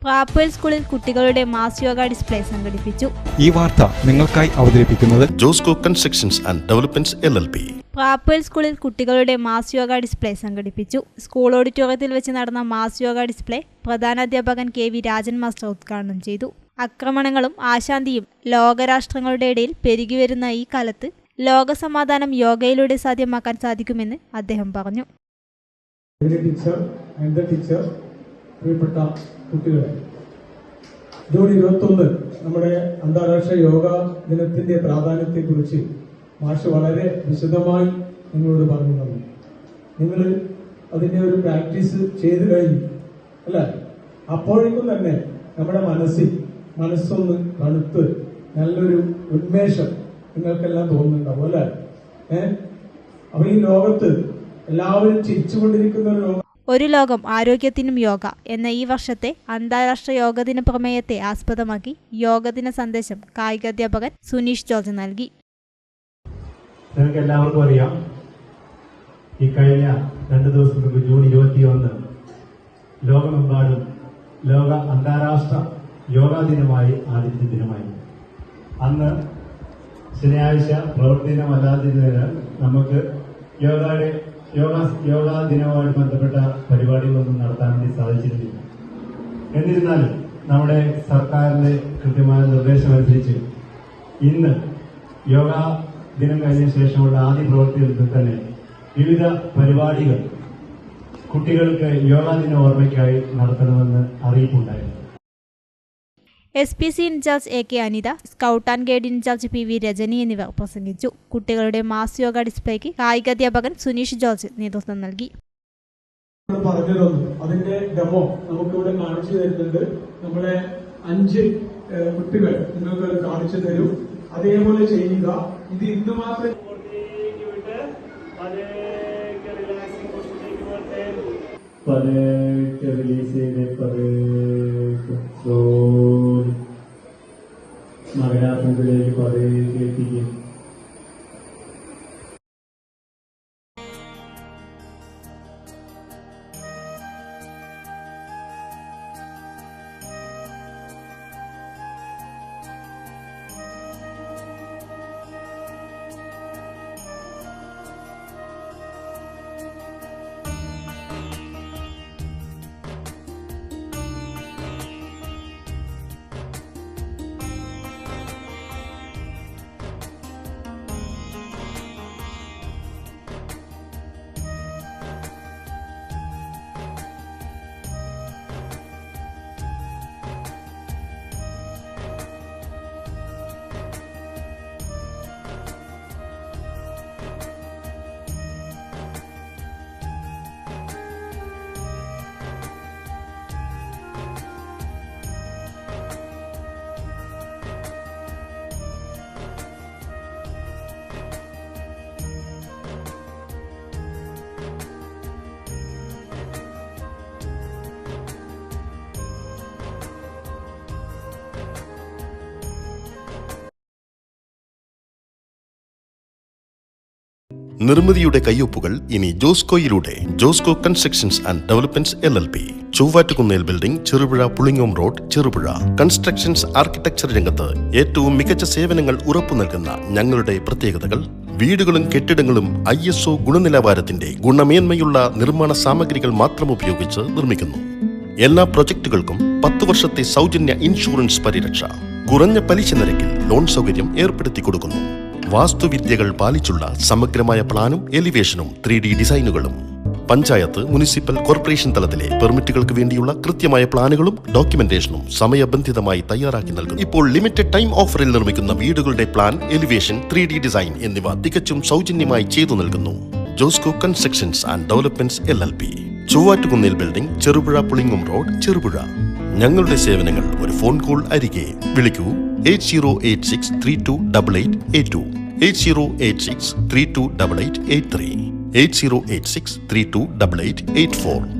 റാപ്പേൽ സ്കൂളിൽ കുട്ടികളുടെ mass yoga display സംഘടിപ്പിച്ചു. ഈ വാർത്ത നിങ്ങൾക്കായി അവതരിപ്പിക്കുന്നത് Josco constructions and developments LLP. റാപ്പേൽ സ്കൂളിൽ കുട്ടികളുടെ മാസ് യോഗ ഡിസ്പ്ലേ സംഘടിപ്പിച്ചു. സ്കൂൾ ഓഡിറ്റോറിയത്തിൽ വെച്ച് നടന്ന മാസ് യോഗ ഡിസ്പ്ലേ പ്രധാനാധ്യാപകൻ KV രാജൻ മാസ്റ്റർ ഉദ്ഘാടനം ചെയ്തു. ആക്രമണങ്ങളും ആശാന്തിയും ലോകരാഷ്ട്രങ്ങളുടെ ഇടയിൽ പെരുകിവരുന്ന ഈ കാലത്ത് ലോകസമാധാനം യോഗയിലൂടെ സാധ്യമാക്കാൻ സാധിക്കുമെന്ന് അദ്ദേഹം പറഞ്ഞു. പ്രിയപ്പെട്ട കുട്ടികളെ, ജൂൺ 21 നമ്മുടെ അന്താരാഷ്ട്ര യോഗ ദിനത്തിന്റെ പ്രാധാന്യത്തെക്കുറിച്ച് മാഷ് വളരെ വിശദമായി നിങ്ങളോട് പറഞ്ഞു തന്നു. നിങ്ങൾ അതിന്റെ ഒരു പ്രാക്ടീസ് ചെയ്തു കഴിഞ്ഞു അല്ലെ? അപ്പോഴേക്കും തന്നെ നമ്മുടെ മനസ്സൊന്ന് തണുത്ത് നല്ലൊരു ഉന്മേഷം നിങ്ങൾക്കെല്ലാം തോന്നുന്നുണ്ടാവും അല്ലെ? അപ്പൊ ഈ ലോകത്ത് എല്ലാവരും ചിരിച്ചുകൊണ്ടിരിക്കുന്ന ഒരു ലോകം. ഒരു ലോകം ആരോഗ്യത്തിനും യോഗ എന്ന ഈ വർഷത്തെ അന്താരാഷ്ട്ര യോഗദിന പ്രമേയത്തെ ആസ്പദമാക്കി യോഗദിന സന്ദേശം കായികാധ്യാപകൻ സുനീഷ് ജോർജ് നൽകി. നിങ്ങൾക്ക് എല്ലാവർക്കും അറിയാം, ഈ കഴിഞ്ഞ 2 ദിവസം മുമ്പ് ജൂൺ 21 ലോകമെമ്പാടും ലോക അന്താരാഷ്ട്ര യോഗാ ദിനമായി ആദ്യത്തെ ദിനമായി. അന്ന് ശനിയാഴ്ച പ്രവൃത്തി ദിനമല്ലാതിരുന്നതിനാൽ നമുക്ക് യോഗാ ദിനവുമായി ബന്ധപ്പെട്ട പരിപാടികളൊന്നും നടത്താൻ വേണ്ടി സാധിച്ചിരുന്നില്ല. എന്നിരുന്നാലും നമ്മുടെ സർക്കാരിന്റെ കൃത്യമായ നിർദ്ദേശമനുസരിച്ച് ഇന്ന് യോഗാ ദിനം കഴിഞ്ഞ ശേഷമുള്ള ആദ്യ പ്രവൃത്തിയിൽ തന്നെ വിവിധ പരിപാടികൾ കുട്ടികൾക്ക് യോഗാ ദിന ഓർമ്മയ്ക്കായി നടത്തണമെന്ന് അറിയിപ്പുണ്ടായിരുന്നു. SPC incharge AK Anitha, scout and guide incharge PV Rajani എന്നിവർ പ്രസംഗിച്ചു. കുട്ടികളുടെ മാസ് യോഗ ഡിസ്പ്ലേക്ക് കായികാധ്യാപകൻ സുനീഷ് ജോർജ് നേതൃത്വം നൽകി. പറഞ്ഞു തന്നു. അതിന്റെ ഡെമോ നമുക്കിവിടെ കാണിച്ചു തരുന്നുണ്ട്. നമ്മുടെ 5 കുട്ടികൾ നിങ്ങൾക്ക് കാണിച്ചു തരും. അതേപോലെ ചെയ്യുക. ഇത് ഇന്ന് മാത്രം മകരാത്മത്തിലേക്ക് പതേക്ക്. നിർമ്മിതിയുടെ കയ്യൊപ്പുകൾ ഇനി ജോസ്കോയിലൂടെ. Josco constructions and developments LLP. Chovvattukunnel building, Cherupuzha Pulingome road, Cherupuzha. Constructions architecture രംഗത്ത് ഏറ്റവും മികച്ച സേവനങ്ങൾ ഉറപ്പു നൽകുന്ന ഞങ്ങളുടെ പ്രത്യേകതകൾ: വീടുകളും കെട്ടിടങ്ങളും ISO ഗുണനിലവാരത്തിന്റെ ഗുണമേന്മയുള്ള നിർമ്മാണ സാമഗ്രികൾ മാത്രം ഉപയോഗിച്ച് നിർമ്മിക്കുന്നു. എല്ലാ പ്രൊജക്ടുകൾക്കും 10 വർഷത്തെ സൗജന്യ ഇൻഷുറൻസ് പരിരക്ഷ. കുറഞ്ഞ പലിശ നിരക്കിൽ ലോൺ സൗകര്യം ഏർപ്പെടുത്തി കൊടുക്കുന്നു. വാസ്തുവിദ്യകൾ പാലിച്ചുള്ള സമഗ്രമായ പ്ലാനും എലിവേഷനും 3D ഡിസൈനുകളും. പഞ്ചായത്ത്, മുനിസിപ്പൽ, കോർപ്പറേഷൻ തലത്തിലെ പെർമിറ്റുകൾക്ക് വേണ്ടിയുള്ള കൃത്യമായ പ്ലാനുകളും ഡോക്യുമെന്റേഷനും സമയബന്ധിതമായി തയ്യാറാക്കി നൽകുന്നു. ഇപ്പോൾ ലിമിറ്റഡ് ടൈം ഓഫറിൽ നിർമ്മിക്കുന്ന വീടുകളുടെ പ്ലാൻ, എലിവേഷൻ, 3D ഡിസൈൻ എന്നിവ തികച്ചും സൗജന്യമായി ചെയ്തു നൽകുന്നു. Josco constructions and developments LLP. Chovvattukunnel building, Cherupuzha Pulingome road, Cherupuzha. ഞങ്ങളുടെ സേവനങ്ങൾ ഒരു ഫോൺ കോൾ അരികെ. വിളിക്കൂ 8086328882, 8086328883, 8086328884.